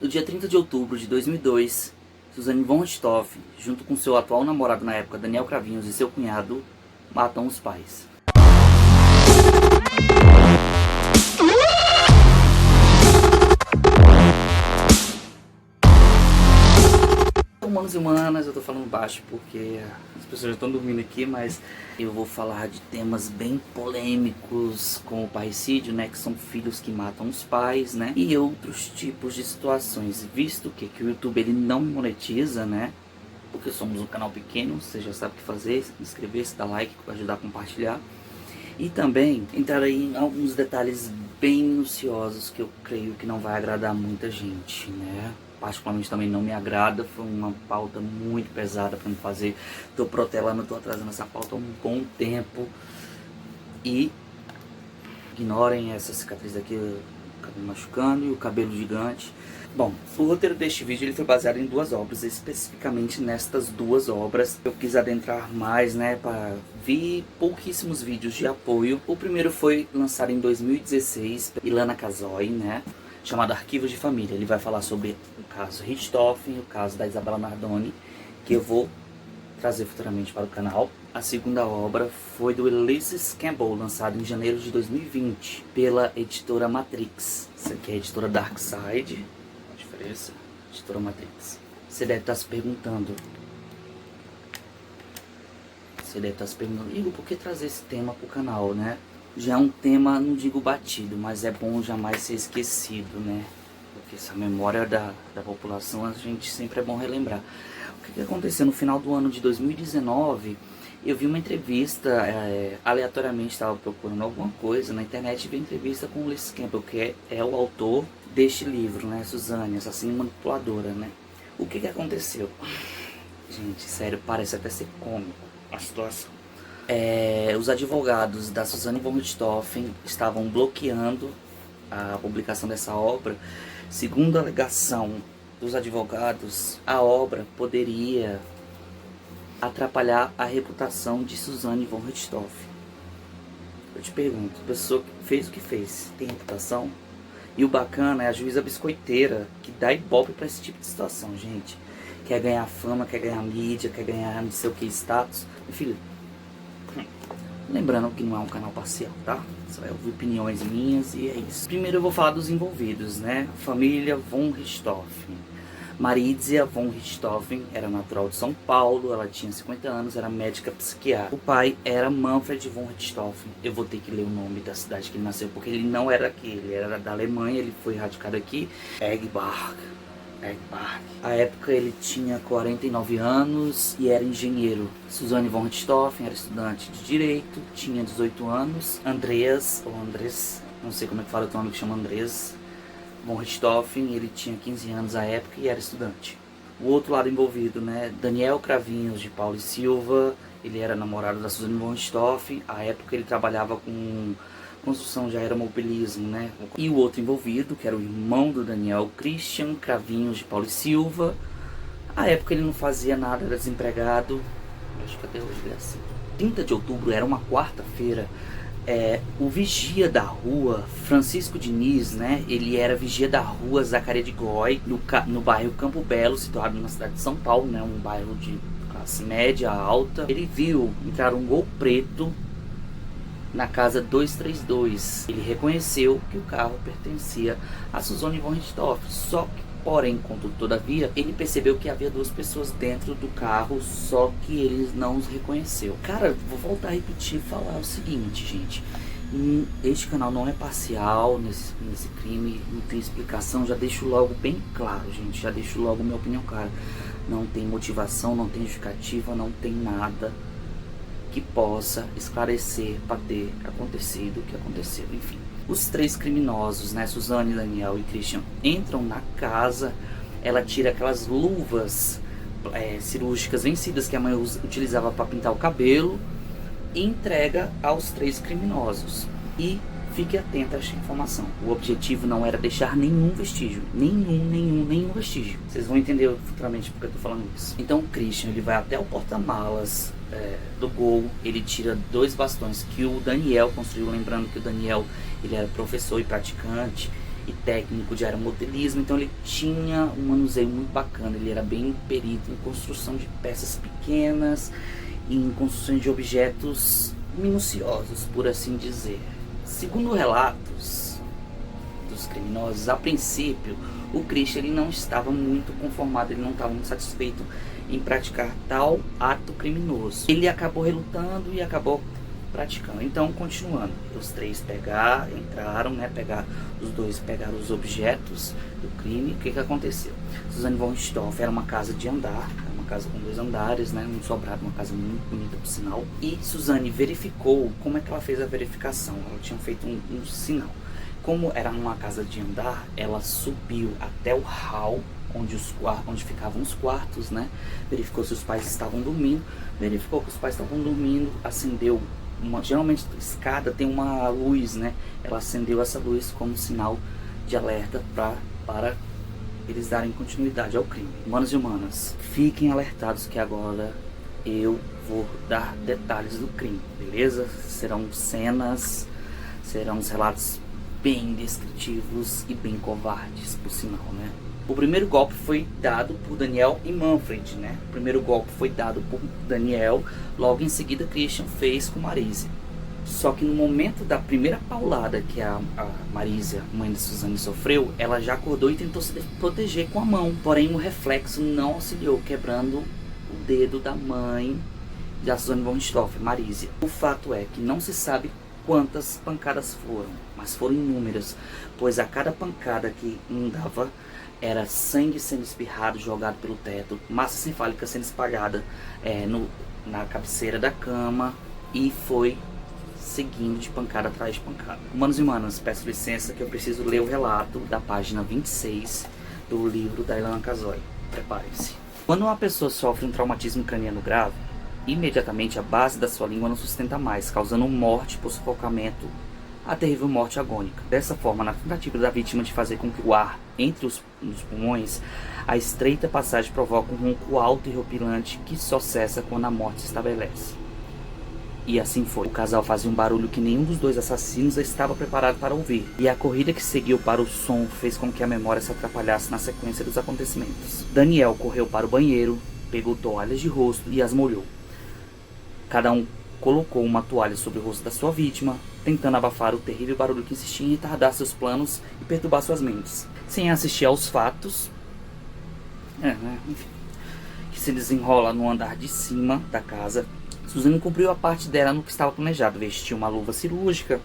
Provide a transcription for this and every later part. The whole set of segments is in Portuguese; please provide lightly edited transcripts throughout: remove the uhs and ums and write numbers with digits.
No dia 30 de outubro de 2002, Suzane von Richthofen, junto com seu atual namorado na época, Daniel Cravinhos, e seu cunhado, matam os pais. Humanos e humanas, eu tô falando baixo porque as pessoas já estão dormindo aqui, mas eu vou falar de temas bem polêmicos, como o parricídio, né, que são filhos que matam os pais, né, e outros tipos de situações, visto que o YouTube ele não me monetiza, né, porque somos um canal pequeno, você já sabe o que fazer, se inscrever, se dar like, ajudar a compartilhar. E também entrar aí em alguns detalhes bem minuciosos que eu creio que não vai agradar muita gente, né? Particularmente também não me agrada, foi uma pauta muito pesada para me fazer. Tô protelando, tô atrasando essa pauta há um bom tempo. E ignorem essa cicatriz aqui, o cabelo machucando e o cabelo gigante. Bom, o roteiro deste vídeo ele foi baseado em duas obras, especificamente nestas duas obras. Eu quis adentrar mais, né, para vi pouquíssimos vídeos de apoio. O primeiro foi lançado em 2016 por Ilana Casoy, né, chamado Arquivos de Família. Ele vai falar sobre o caso Richthofen, o caso da Isabella Nardoni, que eu vou trazer futuramente para o canal. A segunda obra foi do Ulysses Campbell, lançado em janeiro de 2020 pela editora Matrix. Essa aqui é a editora Darkside. Diferença, editora Matrix. Você deve estar se perguntando, Igor, por que trazer esse tema para o canal, né? Já é um tema, não digo batido, mas é bom jamais ser esquecido, né? Porque essa memória da população, a gente sempre é bom relembrar. O que aconteceu no final do ano de 2019, eu vi uma entrevista, aleatoriamente estava procurando alguma coisa na internet, e vi uma entrevista com o Ulysses Campbell, que é o autor deste livro, né, Suzane, Assassina Manipuladora, né? O que aconteceu? Gente, sério, parece até ser cômico a situação. Os advogados da Suzane von Richthofen estavam bloqueando a publicação dessa obra. Segundo a alegação dos advogados, a obra poderia atrapalhar a reputação de Suzane von Richthofen. Eu te pergunto, a pessoa que fez o que fez, tem reputação? E o bacana é a juíza biscoiteira que dá ibope pra esse tipo de situação, gente. Quer ganhar fama, quer ganhar mídia, quer ganhar não sei o que, status. Meu filho, lembrando que não é um canal parcial, tá? Você vai ouvir opiniões minhas e é isso. Primeiro eu vou falar dos envolvidos, né? Família von Richthofen. Maritzia von Richthofen era natural de São Paulo, ela tinha 50 anos, era médica psiquiatra. O pai era Manfred von Richthofen. Eu vou ter que ler o nome da cidade que ele nasceu, porque ele não era aqui, ele era da Alemanha, ele foi radicado aqui, Eggebach. À época ele tinha 49 anos e era engenheiro. Suzane von Richthofen era estudante de Direito, tinha 18 anos. Andreas, ou Andres, não sei como é que fala o nome, que chama Andres von Richthofen, ele tinha 15 anos à época e era estudante. O outro lado envolvido, né, Daniel Cravinhos de Paula e Silva, ele era namorado da Suzane von Richthofen. À época ele trabalhava com construção de aeromobilismo, né? E o outro envolvido, que era o irmão do Daniel, Christian Cravinhos de Paula e Silva. À época ele não fazia nada, era desempregado. Acho que até hoje ele é assim. 30 de outubro era uma quarta-feira. O vigia da rua, Francisco Diniz, né? Ele era vigia da rua Zacaria de Goy, no bairro Campo Belo, situado na cidade de São Paulo, né? Um bairro de classe média alta. Ele viu entrar um Gol preto na casa 232. Ele reconheceu que o carro pertencia a Suzane von Richthofen. Só que, porém, contudo, todavia, ele percebeu que havia duas pessoas dentro do carro, só que ele não os reconheceu. Cara, vou voltar a repetir e falar o seguinte, gente. Este canal não é parcial nesse crime, não tem explicação, já deixo logo bem claro, gente. Já deixo logo minha opinião clara. Não tem motivação, não tem justificativa, não tem nada que possa esclarecer para ter acontecido o que aconteceu, enfim. Os três criminosos, né, Suzane, Daniel e Christian, entram na casa. Ela tira aquelas luvas cirúrgicas vencidas que a mãe utilizava para pintar o cabelo e entrega aos três criminosos. E fique atento a esta informação. O objetivo não era deixar nenhum vestígio. Nenhum vestígio. Vocês vão entender futuramente porque eu tô falando isso. Então o Christian, ele vai até o porta-malas do Gol. Ele tira dois bastões que o Daniel construiu. Lembrando que o Daniel, ele era professor e praticante. e técnico de aeromodelismo, então ele tinha um manuseio muito bacana, ele era bem perito em construção de peças pequenas, em construções de objetos minuciosos, por assim dizer. Segundo relatos dos criminosos, a princípio, o Christian ele não estava muito conformado, ele não estava muito satisfeito em praticar tal ato criminoso. Ele acabou relutando e acabou praticando. Então, continuando, os três entraram, né, os dois pegaram os objetos do crime. O que aconteceu? Suzane von Richthofen era uma casa de andar, uma casa com 2 andares, né, um sobrado, uma casa muito bonita por sinal. E Suzane verificou, como é que ela fez a verificação? Ela tinha feito um sinal. Como era uma casa de andar, ela subiu até o hall, onde ficavam os quartos, né? Verificou se os pais estavam dormindo, verificou que os pais estavam dormindo, acendeu geralmente escada tem uma luz, né? Ela acendeu essa luz como sinal de alerta para eles darem continuidade ao crime. Humanos e humanas, fiquem alertados que agora eu vou dar detalhes do crime, beleza? Serão cenas, serão uns relatos bem descritivos e bem covardes, por sinal, né? O primeiro golpe foi dado por Daniel e Manfred, né? O primeiro golpe foi dado por Daniel, logo em seguida Christian fez com Marísia. Só que no momento da primeira paulada que a Marísia, mãe de Suzane, sofreu, ela já acordou e tentou se proteger com a mão. Porém, o reflexo não auxiliou, quebrando o dedo da mãe da Suzane von Richthofen, Marísia. O fato é que não se sabe quantas pancadas foram, mas foram inúmeras, pois a cada pancada que dava era sangue sendo espirrado, jogado pelo teto, massa cefálica sendo espalhada na cabeceira da cama, e foi seguindo de pancada atrás de pancada. Humanos e humanas, peço licença que eu preciso ler o relato da página 26 do livro da Ilana Kazoy. Preparem-se. Quando uma pessoa sofre um traumatismo craniano grave, imediatamente a base da sua língua não sustenta mais, causando morte por sufocamento, a terrível morte agônica. Dessa forma, na tentativa da vítima de fazer com que o ar entre nos pulmões, a estreita passagem provoca um ronco alto e horripilante que só cessa quando a morte se estabelece. E assim foi. O casal fazia um barulho que nenhum dos dois assassinos estava preparado para ouvir, e a corrida que seguiu para o som fez com que a memória se atrapalhasse na sequência dos acontecimentos. Daniel correu para o banheiro, pegou toalhas de rosto e as molhou. Cada um colocou uma toalha sobre o rosto da sua vítima, tentando abafar o terrível barulho que insistia em retardar seus planos e perturbar suas mentes. Sem assistir aos fatos, enfim, que se desenrola no andar de cima da casa, Suzane cumpriu a parte dela no que estava planejado. Vestiu uma luva cirúrgica,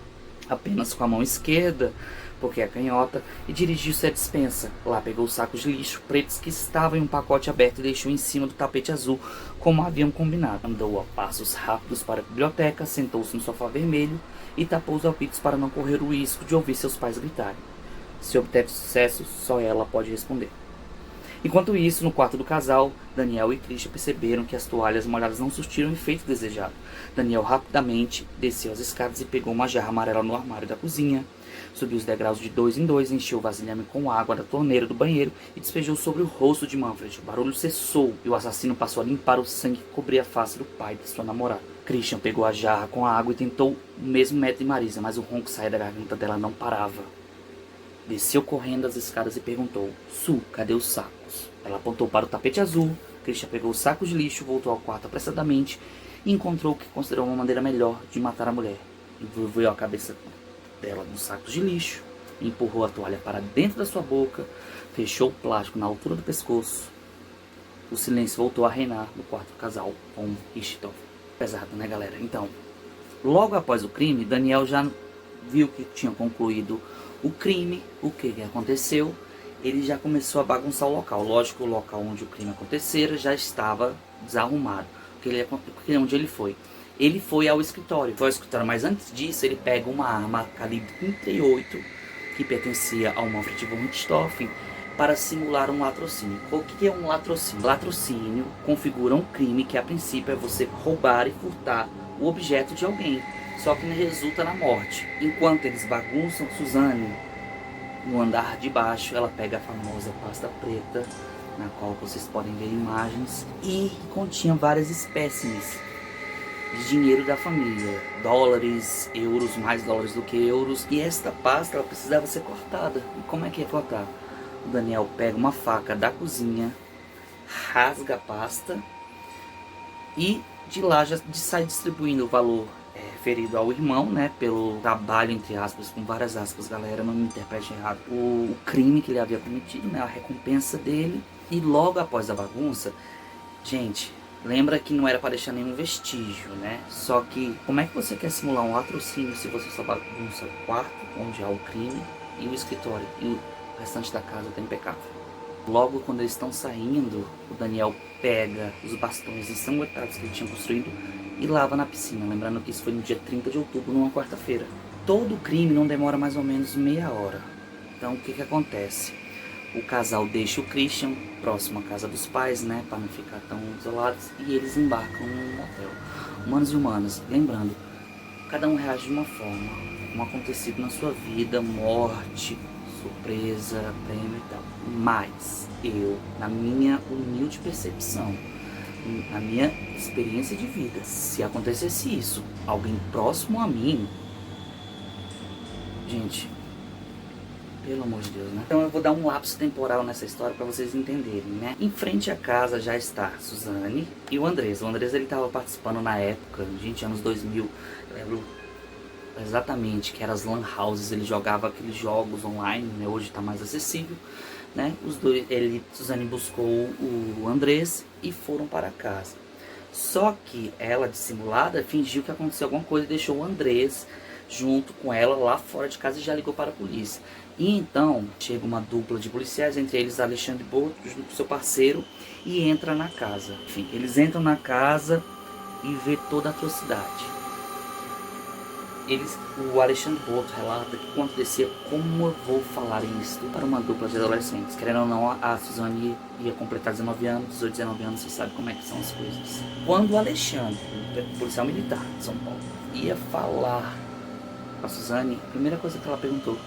apenas com a mão esquerda, porque é canhota, e dirigiu-se à despensa. Lá pegou os sacos de lixo pretos que estavam em um pacote aberto e deixou em cima do tapete azul, como haviam combinado. Andou a passos rápidos para a biblioteca, sentou-se no sofá vermelho e tapou os ouvidos para não correr o risco de ouvir seus pais gritarem. Se obteve sucesso, só ela pode responder. Enquanto isso, no quarto do casal, Daniel e Christian perceberam que as toalhas molhadas não surtiram o efeito desejado. Daniel rapidamente desceu as escadas e pegou uma jarra amarela no armário da cozinha. Subiu os degraus de 2 em 2, encheu o vasilhame com água da torneira do banheiro e despejou sobre o rosto de Manfred. O barulho cessou e o assassino passou a limpar o sangue que cobria a face do pai de sua namorada. Christian pegou a jarra com a água e tentou o mesmo método de Marisa, mas o ronco saía da garganta dela não parava. Desceu correndo as escadas e perguntou: Su, cadê os sacos? Ela apontou para o tapete azul. Christian pegou os sacos de lixo, voltou ao quarto apressadamente e encontrou o que considerou uma maneira melhor de matar a mulher. Envolveu a cabeça dela nos sacos de lixo, empurrou a toalha para dentro da sua boca, fechou o plástico na altura do pescoço. O silêncio voltou a reinar no quarto do casal von Richthofen. Pesado, né, galera? Então, logo após o crime, Daniel já viu que tinha concluído o crime. O que aconteceu? Ele já começou a bagunçar o local. Lógico, o local onde o crime acontecera já estava desarrumado. Onde ele foi? Ele foi ao escritório. Mas antes disso, ele pega uma arma calibre 38, que pertencia ao Manfred von Richthofen, para simular um latrocínio. O que é um latrocínio? Latrocínio configura um crime que, a princípio, é você roubar e furtar o objeto de alguém, só que resulta na morte. Enquanto eles bagunçam, Suzane, no andar de baixo, ela pega a famosa pasta preta, na qual vocês podem ver imagens, e continha várias espécimes de dinheiro da família, dólares, euros, mais dólares do que euros, e esta pasta ela precisava ser cortada. E como é que é cortar? O Daniel pega uma faca da cozinha, rasga a pasta e de lá já sai distribuindo o valor referido ao irmão, né, pelo trabalho, entre aspas, com várias aspas, galera, não me interprete errado, o crime que ele havia cometido, né, a recompensa dele. E logo após a bagunça, gente, lembra que não era para deixar nenhum vestígio, né? Só que como é que você quer simular um latrocínio se você só bagunça o quarto, onde há o crime, e o escritório, e o restante da casa está impecável? Logo quando eles estão saindo, o Daniel pega os bastões ensanguentados que ele tinha construído e lava na piscina. Lembrando que isso foi no dia 30 de outubro, numa quarta-feira. Todo crime não demora mais ou menos meia hora. Então o que que acontece? O casal deixa o Christian próximo à casa dos pais, né, para não ficar tão isolados, e eles embarcam num hotel. Humanos e humanas, lembrando, cada um reage de uma forma, como acontecido na sua vida, morte, surpresa, prêmio e tal. Mas eu, na minha humilde percepção, na minha experiência de vida, se acontecesse isso, alguém próximo a mim, gente, pelo amor de Deus, né? Então eu vou dar um lapso temporal nessa história para vocês entenderem, né? Em frente à casa já está a Suzane e o Andrés. O Andrés, ele estava participando na época, gente, anos 2000, eu lembro exatamente que eram as lan houses, ele jogava aqueles jogos online, né? Hoje está mais acessível, né? Os dois, Suzane buscou o Andrés e foram para casa. Só que ela, dissimulada, fingiu que aconteceu alguma coisa e deixou o Andrés junto com ela lá fora de casa e já ligou para a polícia. E então chega uma dupla de policiais, entre eles Alexandre Boto, junto com seu parceiro, e entra na casa. Enfim, eles entram na casa e vê toda a atrocidade. O Alexandre Boto relata que quando descia, como eu vou falar isso para uma dupla de adolescentes? Querendo ou não, a Suzane ia completar 19 anos, 18, 19 anos, você sabe como é que são as coisas. Quando o Alexandre, policial militar de São Paulo, ia falar com a Suzane, a primeira coisa que ela perguntou: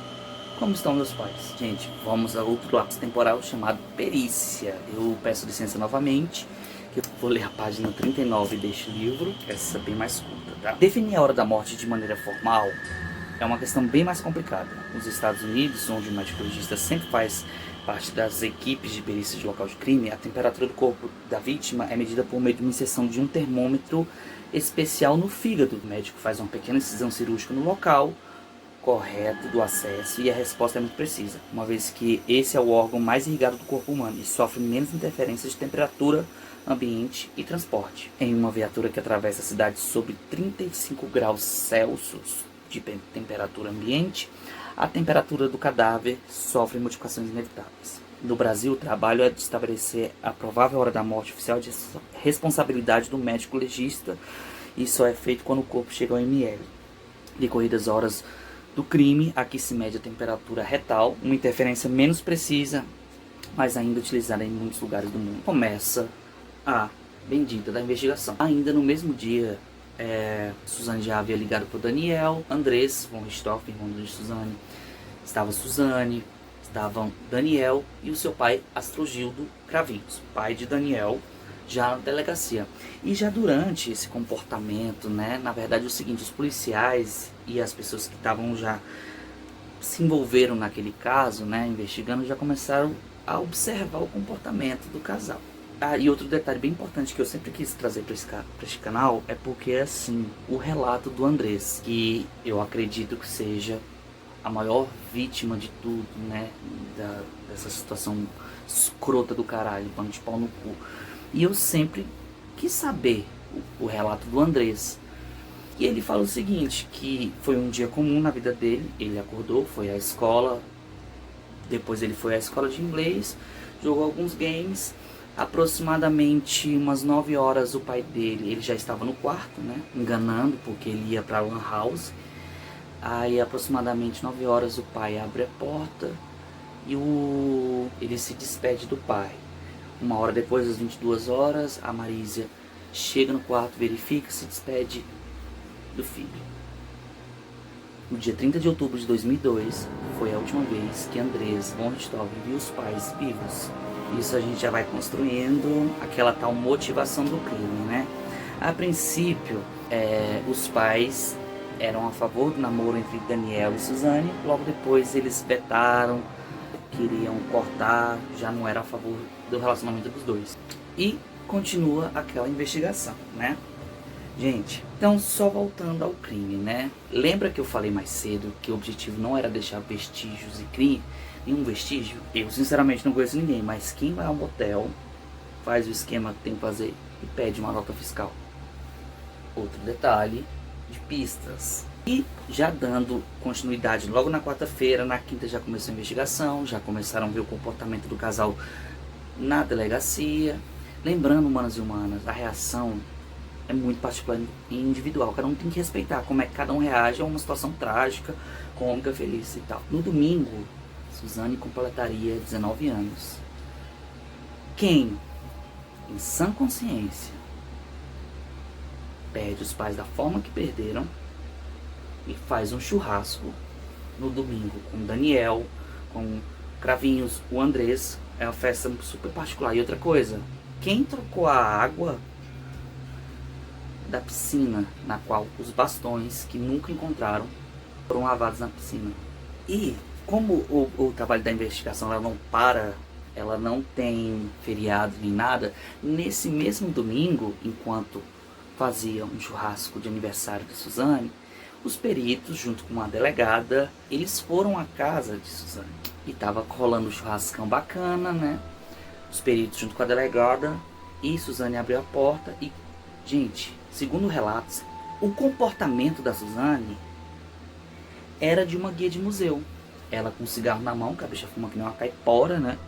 como estão meus pais? Gente, vamos a outro lapso temporal chamado perícia. Eu peço licença novamente, que eu vou ler a página 39 deste livro, essa é bem mais curta, tá? Definir a hora da morte de maneira formal é uma questão bem mais complicada. Nos Estados Unidos, onde o médico legista sempre faz parte das equipes de perícia de local de crime, a temperatura do corpo da vítima é medida por meio de uma inserção de um termômetro especial no fígado. O médico faz uma pequena incisão cirúrgica no local correto do acesso e a resposta é muito precisa, uma vez que esse é o órgão mais irrigado do corpo humano e sofre menos interferências de temperatura, ambiente e transporte. Em uma viatura que atravessa a cidade sob 35 graus Celsius de temperatura ambiente, a temperatura do cadáver sofre modificações inevitáveis. No Brasil, o trabalho é de estabelecer a provável hora da morte oficial de responsabilidade do médico legista, e só é feito quando o corpo chega ao ml. Decorridas horas do crime, aqui se mede a temperatura retal, uma interferência menos precisa, mas ainda utilizada em muitos lugares do mundo. Começa a bendita da investigação. Ainda no mesmo dia, Suzane já havia ligado para o Daniel, Andrés von Richthofen, irmão de Suzane. Estavam Daniel e o seu pai, Astrogildo Cravinhos, pai de Daniel, já na delegacia. E já durante esse comportamento, né, na verdade é o seguinte, os policiais e as pessoas que estavam já se envolveram naquele caso, né, investigando, já começaram a observar o comportamento do casal. E outro detalhe bem importante que eu sempre quis trazer para este canal é porque, assim, o relato do Andrés, que eu acredito que seja a maior vítima de tudo, né, dessa situação escrota do caralho, pano de pau no cu. E eu sempre quis saber o relato do Andrés. E ele fala o seguinte, que foi um dia comum na vida dele, ele acordou, foi à escola, depois ele foi à escola de inglês, jogou alguns games, aproximadamente umas 9 horas o pai dele, ele já estava no quarto, né, enganando, porque ele ia pra lan house. Aí aproximadamente 9 horas o pai abre a porta e ele se despede do pai. Uma hora depois, às 22 horas, a Marísia chega no quarto, verifica, se despede do filho. No dia 30 de outubro de 2002, foi a última vez que Andrés von Richthofen viu os pais vivos. Isso a gente já vai construindo aquela tal motivação do crime, né? A princípio, os pais eram a favor do namoro entre Daniel e Suzane, logo depois eles vetaram, queriam cortar, já não era a favor do relacionamento dos dois. E continua aquela investigação, né? Gente, então só voltando ao crime, né? Lembra que eu falei mais cedo que o objetivo não era deixar vestígios e crime, nenhum vestígio? Eu sinceramente não conheço ninguém, mas quem vai ao motel, faz o esquema que tem que fazer e pede uma nota fiscal. Outro detalhe de pistas. E já dando continuidade, logo na quarta-feira, na quinta já começou a investigação, já começaram a ver o comportamento do casal na delegacia. Lembrando, humanos e humanas, a reação é muito particular e individual. Cada um tem que respeitar como é que cada um reage a uma situação trágica, cômica, feliz e tal. No domingo, Suzane completaria 19 anos. Quem, em sã consciência, perde os pais da forma que perderam e faz um churrasco no domingo com Daniel, com Cravinhos, o Andrés, é uma festa super particular. E outra coisa, quem trocou a água da piscina, na qual os bastões que nunca encontraram foram lavados na piscina? E como o trabalho da investigação ela não para, ela não tem feriado nem nada, nesse mesmo domingo, enquanto fazia um churrasco de aniversário de Suzane, os peritos, junto com uma delegada, eles foram à casa de Suzane. E tava rolando um churrascão bacana, né? Os peritos junto com a delegada, e Suzane abriu a porta e, gente, segundo relatos, o comportamento da Suzane era de uma guia de museu. Ela com um cigarro na mão, que a bicha fuma que nem uma caipora, né?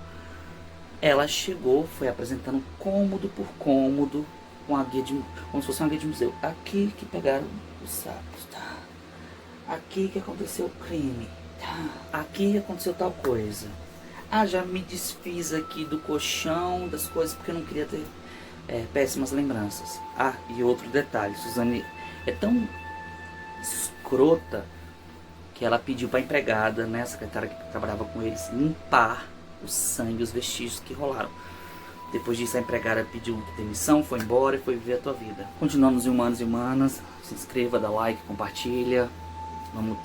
Ela chegou, foi apresentando cômodo por cômodo, com a guia como se fosse uma guia de museu. Aqui que pegaram os sacos, tá? Aqui que aconteceu o crime, tá? Aqui que aconteceu tal coisa. Ah, já me desfiz aqui do colchão, das coisas, porque eu não queria ter péssimas lembranças. Ah, e outro detalhe, Suzane é tão escrota que ela pediu para a empregada, né, a secretária que trabalhava com eles, limpar o sangue, os vestígios que rolaram. Depois disso a empregada pediu demissão, foi embora e foi viver a tua vida. Continuamos humanos e humanas, se inscreva, dá like, compartilha, vamos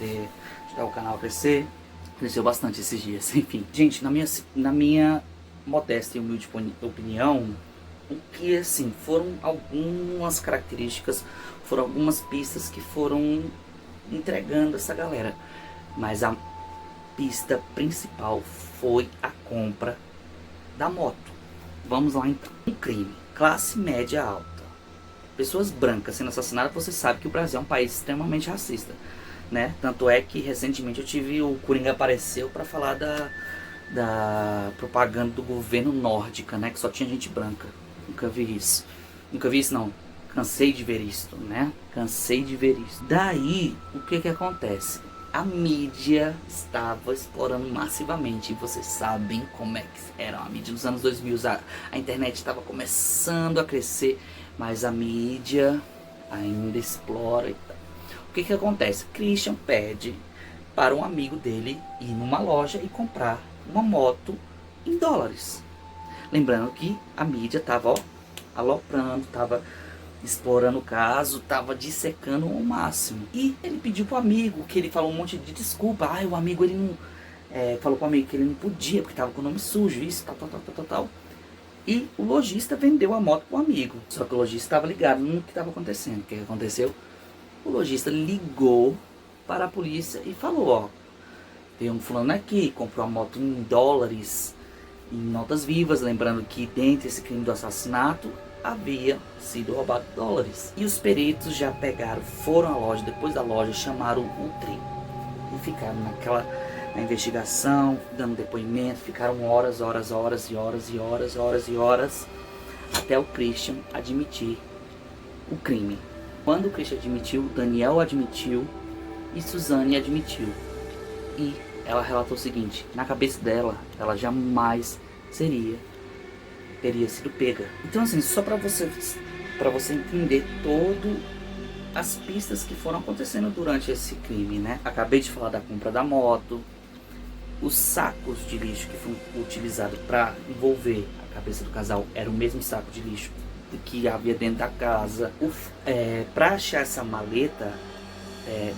ajudar o canal a crescer. Cresceu bastante esses dias, enfim. Gente, na minha modesta e humilde opinião, o que assim, foram algumas características, foram algumas pistas que foram entregando essa galera. Mas a pista principal foi a compra da moto. Vamos lá então. Um crime, classe média alta, pessoas brancas sendo assassinadas. Você sabe que o Brasil é um país extremamente racista, né? Tanto é que recentemente eu tive o Coringa apareceu para falar da propaganda do governo nórdica, né? Que só tinha gente branca. Nunca vi isso. Nunca vi isso não. Cansei de ver isso, né? Cansei de ver isso. Daí, o que acontece? A mídia estava explorando massivamente. E vocês sabem como é que era a mídia nos anos 2000. A internet estava começando a crescer, mas a mídia ainda explora e tal. O que acontece? Christian pede para um amigo dele ir numa loja e comprar uma moto em dólares. Lembrando que a mídia estava aloprando, estava explorando o caso, estava dissecando ao máximo. E ele pediu pro amigo, que ele falou um monte de desculpa. Ah, o amigo ele não falou pro amigo que ele não podia, porque estava com o nome sujo, isso, tal. E o lojista vendeu a moto pro amigo. Só que o lojista estava ligado no que estava acontecendo. O que aconteceu? O lojista ligou para a polícia e falou, ó, tem um fulano aqui, comprou a moto em dólares, em notas vivas, lembrando que dentro desse crime do assassinato havia sido roubado dólares. E os peritos já pegaram, foram à loja, depois da loja chamaram o trio e ficaram na investigação, dando depoimento, ficaram horas até o Christian admitir o crime. Quando o Christian admitiu, Daniel admitiu e Suzane admitiu. E ela relatou o seguinte, na cabeça dela, ela jamais teria sido pega. Então assim, só para você entender todo as pistas que foram acontecendo durante esse crime, né? Acabei de falar da compra da moto, os sacos de lixo que foram utilizados para envolver a cabeça do casal era o mesmo saco de lixo que havia dentro da casa. Para achar essa maleta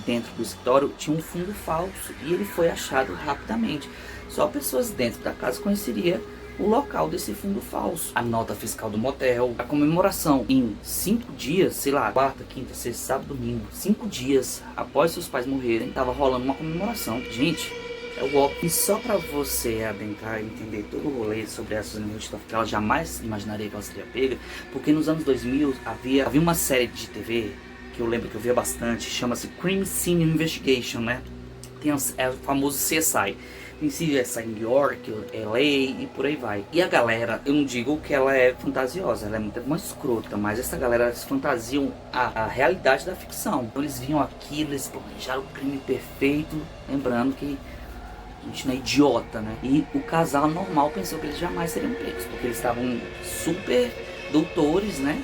dentro do escritório, tinha um fundo falso e ele foi achado rapidamente. Só pessoas dentro da casa conheceriam o local desse fundo falso. A nota fiscal do motel, a comemoração em 5 dias, sei lá, quarta, quinta, sexta, sábado, domingo, 5 dias após seus pais morrerem, tava rolando uma comemoração. Gente, é o golpe. E só pra você adentrar e entender todo o rolê sobre essa Suzane von Richthofen, que ela jamais imaginaria que ela seria pega, porque nos anos 2000 havia uma série de TV que eu lembro que eu via bastante, chama-se Crime Scene Investigation, né? Tem o famoso CSI. Tem CSI em New York, LA e por aí vai. E a galera, eu não digo que ela é fantasiosa, ela é muito mais escrota, mas essa galera, eles fantasiam a realidade da ficção. Então eles viam aquilo, eles planejaram o crime perfeito, lembrando que a gente não é idiota, né? E o casal normal pensou que eles jamais seriam pegos, porque eles estavam super doutores, né?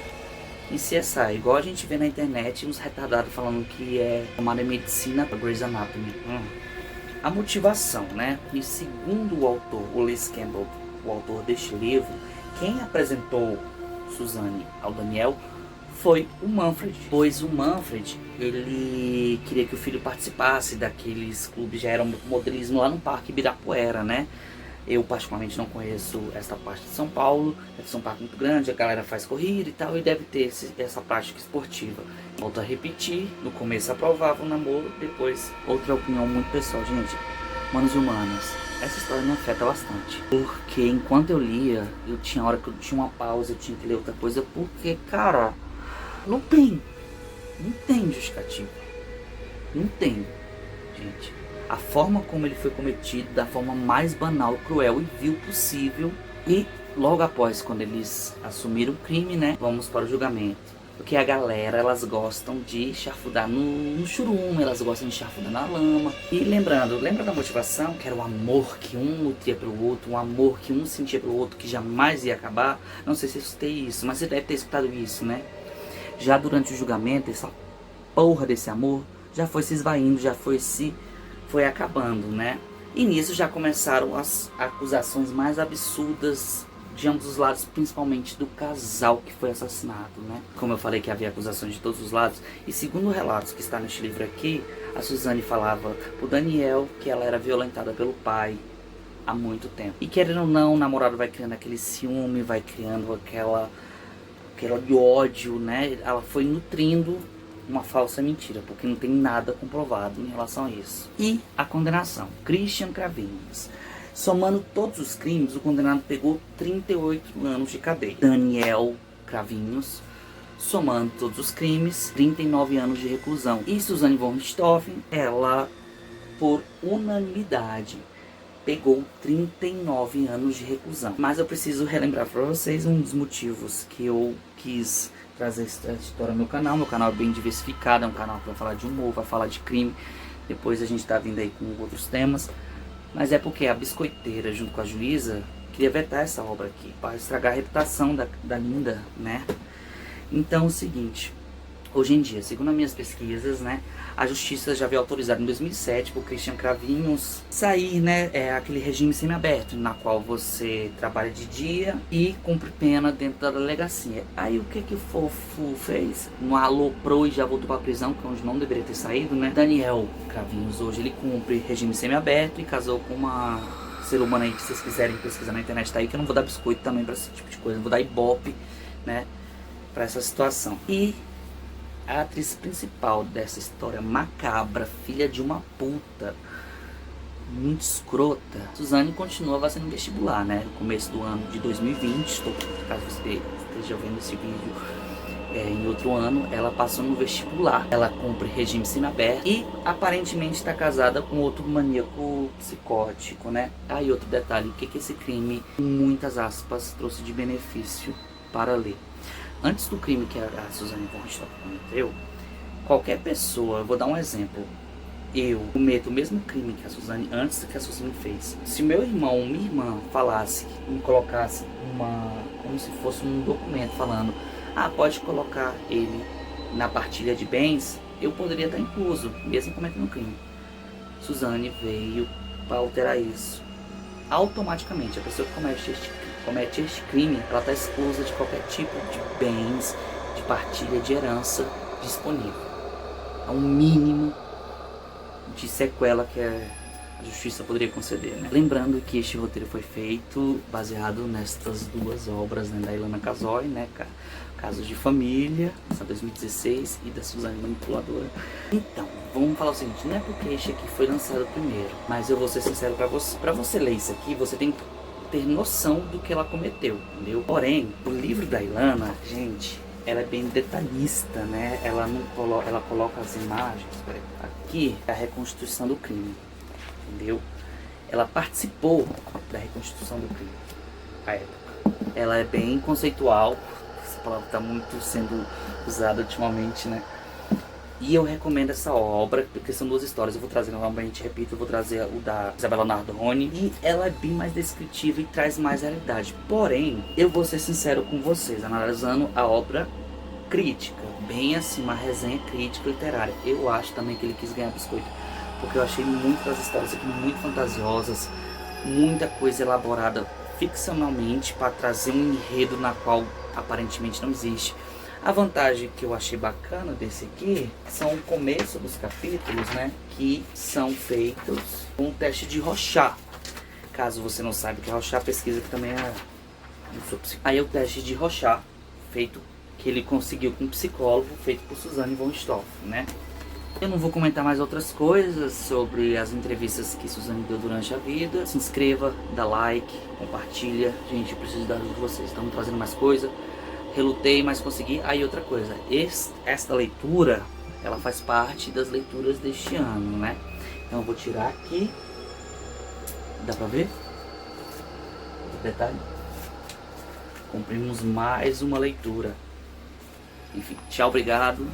Em CSI, igual a gente vê na internet uns retardados falando que é formado em medicina para Grey's Anatomy. A motivação, né? E segundo o autor, o Les Campbell, o autor deste livro, quem apresentou Suzane ao Daniel foi o Manfred. Pois o Manfred, ele queria que o filho participasse daqueles clubes, já era um modelismo lá no Parque Ibirapuera, né? Eu particularmente não conheço essa parte de São Paulo, deve ser um parque muito grande, a galera faz corrida e tal, e deve ter essa prática esportiva. Volto a repetir, no começo aprovava o namoro, depois outra opinião muito pessoal. Gente, manos e humanas, essa história me afeta bastante. Porque enquanto eu lia, eu tinha hora que eu tinha uma pausa, eu tinha que ler outra coisa, porque, cara, não tem justificativa. Não tem, gente. A forma como ele foi cometido, da forma mais banal, cruel e vil possível. E logo após, quando eles assumiram o crime, né, vamos para o julgamento. Porque a galera, elas gostam de chafurdar no churume, elas gostam de chafurdar na lama. E lembrando, lembra da motivação? Que era o amor que um nutria pelo outro, um amor que um sentia pelo outro, que jamais ia acabar. Não sei se eu escutei isso, mas você deve ter escutado isso, né? Já durante o julgamento, essa porra desse amor já foi se esvaindo, foi acabando, né? E nisso já começaram as acusações mais absurdas de ambos os lados, principalmente do casal que foi assassinado, né? Como eu falei que havia acusações de todos os lados, e segundo relatos que está neste livro aqui, a Suzane falava pro Daniel que ela era violentada pelo pai há muito tempo. E querendo ou não, o namorado vai criando aquele ciúme, vai criando aquele ódio, né? Ela foi nutrindo uma falsa mentira, porque não tem nada comprovado em relação a isso. E a condenação, Christian Cravinhos. Somando todos os crimes, o condenado pegou 38 anos de cadeia. Daniel Cravinhos, somando todos os crimes, 39 anos de reclusão. E Suzane von Richthofen, ela, por unanimidade, pegou 39 anos de reclusão. Mas eu preciso relembrar para vocês um dos motivos que eu quis trazer essa história no meu canal. Meu canal é bem diversificado, é um canal que vai falar de humor, vai falar de crime. Depois a gente tá vindo aí com outros temas. Mas é porque a biscoiteira, junto com a juíza, queria vetar essa obra aqui, para estragar a reputação da Linda, né? Então é o seguinte, hoje em dia, segundo as minhas pesquisas, né, a justiça já veio autorizada em 2007 por Christian Cravinhos sair, né, aquele regime semiaberto, na qual você trabalha de dia e cumpre pena dentro da delegacia. Aí o que o fofo fez? Não aloprou e já voltou pra prisão, que é onde não deveria ter saído, né? Daniel Cravinhos hoje ele cumpre regime semiaberto e casou com uma ser humano aí que vocês quiserem pesquisar na internet, tá aí, que eu não vou dar biscoito também pra esse tipo de coisa, eu vou dar ibope, né, pra essa situação. E a atriz principal dessa história macabra, filha de uma puta, muito escrota, Suzane continua fazendo vestibular, né? No começo do ano de 2020, caso você esteja vendo esse vídeo em outro ano, ela passou no vestibular. Ela cumpre regime semiaberto e aparentemente está casada com outro maníaco psicótico, né? Aí outro detalhe, o que esse crime, muitas aspas, trouxe de benefício para ler. Antes do crime que a Suzane von Richthofen cometeu, qualquer pessoa, eu vou dar um exemplo, eu cometo o mesmo crime que a Suzane antes que a Suzane fez. Se meu irmão ou minha irmã falasse, me colocasse como se fosse um documento falando, pode colocar ele na partilha de bens, eu poderia estar incluso, mesmo cometendo crime. Suzane veio para alterar isso. Automaticamente, a pessoa que comete este crime comete este crime, ela está exclusa de qualquer tipo de bens, de partilha de herança disponível. É um mínimo de sequela que a justiça poderia conceder, né? Lembrando que este roteiro foi feito baseado nestas duas obras, né, da Ilana Casoy, né, Casos de Família, essa 2016, e da Suzane Manipuladora. Então, vamos falar o seguinte, não é porque este aqui foi lançado primeiro, mas eu vou ser sincero pra você. Pra você ler isso aqui, você tem que ter noção do que ela cometeu, entendeu? Porém, o livro da Ilana, gente, ela é bem detalhista, né? Ela coloca as imagens, aqui é a reconstituição do crime, entendeu? Ela participou da reconstituição do crime, à época. Ela é bem conceitual, essa palavra está muito sendo usada ultimamente, né? E eu recomendo essa obra, porque são duas histórias. Eu vou trazer novamente, repito, eu vou trazer o da Isabella Nardoni. E ela é bem mais descritiva e traz mais realidade. Porém, eu vou ser sincero com vocês, analisando a obra crítica, bem assim, uma resenha crítica literária. Eu acho também que ele quis ganhar biscoito, porque eu achei muitas histórias aqui muito fantasiosas, muita coisa elaborada ficcionalmente para trazer um enredo na qual aparentemente não existe. A vantagem que eu achei bacana desse aqui são o começo dos capítulos, né, que são feitos com o teste de Rorschach. Caso você não saiba o que é Rorschach, pesquisa que também é... Aí é o teste de Rorschach, feito, que ele conseguiu com um psicólogo, feito por Suzane von Richthofen, né. Eu não vou comentar mais outras coisas sobre as entrevistas que Suzane deu durante a vida. Se inscreva, dá like, compartilha. Gente, eu preciso da ajuda de vocês, estamos trazendo mais coisa. Relutei, mas consegui. Aí outra coisa, esta leitura, ela faz parte das leituras deste ano, né? Então eu vou tirar aqui. Dá pra ver? Detalhe. Cumprimos mais uma leitura. Enfim, tchau, obrigado.